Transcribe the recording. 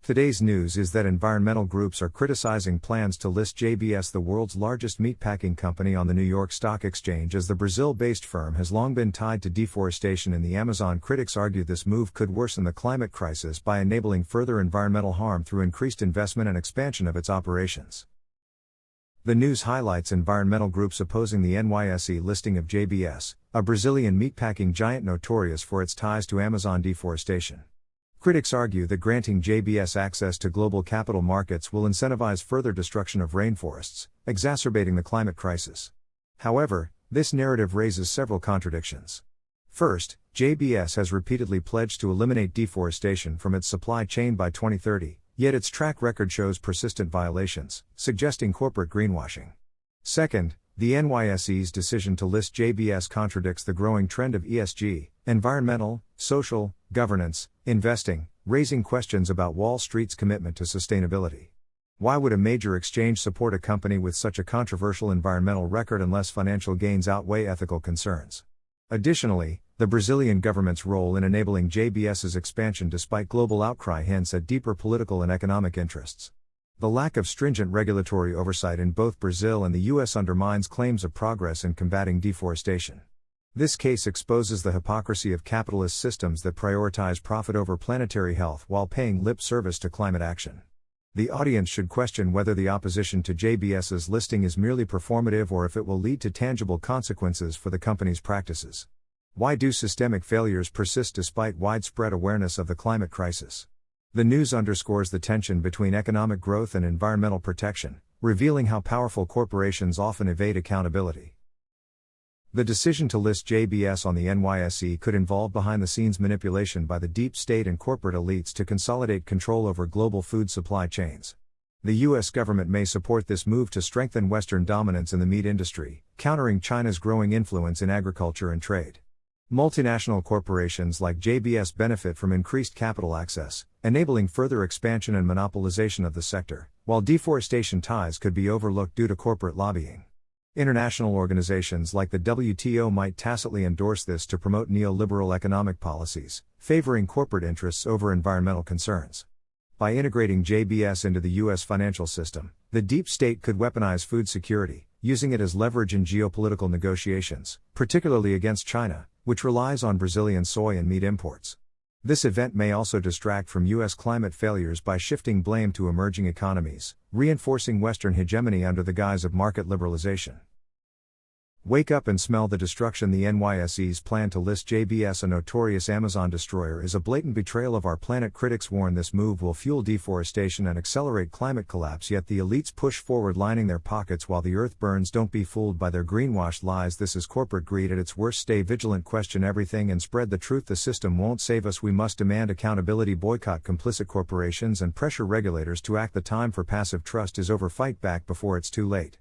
Today's news is that environmental groups are criticizing plans to list JBS, the world's largest meatpacking company, on the New York Stock Exchange, as the Brazil-based firm has long been tied to deforestation in the Amazon. Critics argue this move could worsen the climate crisis by enabling further environmental harm through increased investment and expansion of its operations. The news highlights environmental groups opposing the NYSE listing of JBS, a Brazilian meatpacking giant notorious for its ties to Amazon deforestation. Critics argue that granting JBS access to global capital markets will incentivize further destruction of rainforests, exacerbating the climate crisis. However, this narrative raises several contradictions. First, JBS has repeatedly pledged to eliminate deforestation from its supply chain by 2030, yet its track record shows persistent violations, suggesting corporate greenwashing. Second, the NYSE's decision to list JBS contradicts the growing trend of ESG, environmental, social, governance, investing, raising questions about Wall Street's commitment to sustainability. Why would a major exchange support a company with such a controversial environmental record unless financial gains outweigh ethical concerns? Additionally, the Brazilian government's role in enabling JBS's expansion despite global outcry hints at deeper political and economic interests. The lack of stringent regulatory oversight in both Brazil and the US undermines claims of progress in combating deforestation. This case exposes the hypocrisy of capitalist systems that prioritize profit over planetary health while paying lip service to climate action. The audience should question whether the opposition to JBS's listing is merely performative or if it will lead to tangible consequences for the company's practices. Why do systemic failures persist despite widespread awareness of the climate crisis? The news underscores the tension between economic growth and environmental protection, revealing how powerful corporations often evade accountability. The decision to list JBS on the NYSE could involve behind-the-scenes manipulation by the deep state and corporate elites to consolidate control over global food supply chains. The US government may support this move to strengthen Western dominance in the meat industry, countering China's growing influence in agriculture and trade. Multinational corporations like JBS benefit from increased capital access, enabling further expansion and monopolization of the sector, while deforestation ties could be overlooked due to corporate lobbying. International organizations like the WTO might tacitly endorse this to promote neoliberal economic policies, favoring corporate interests over environmental concerns. By integrating JBS into the US financial system, the deep state could weaponize food security, using it as leverage in geopolitical negotiations, particularly against China, which relies on Brazilian soy and meat imports. This event may also distract from US climate failures by shifting blame to emerging economies, reinforcing Western hegemony under the guise of market liberalization. Wake up and smell the destruction. The NYSE's plan to list JBS, a notorious Amazon destroyer, is a blatant betrayal of our planet. Critics warn this move will fuel deforestation and accelerate climate collapse, yet the elites push forward, lining their pockets while the earth burns. Don't be fooled by their greenwashed lies. This is corporate greed at its worst. Stay vigilant, question everything, and spread the truth. The system won't save us. We must demand accountability, boycott complicit corporations, and pressure regulators to act. The time for passive trust is over. Fight back before it's too late.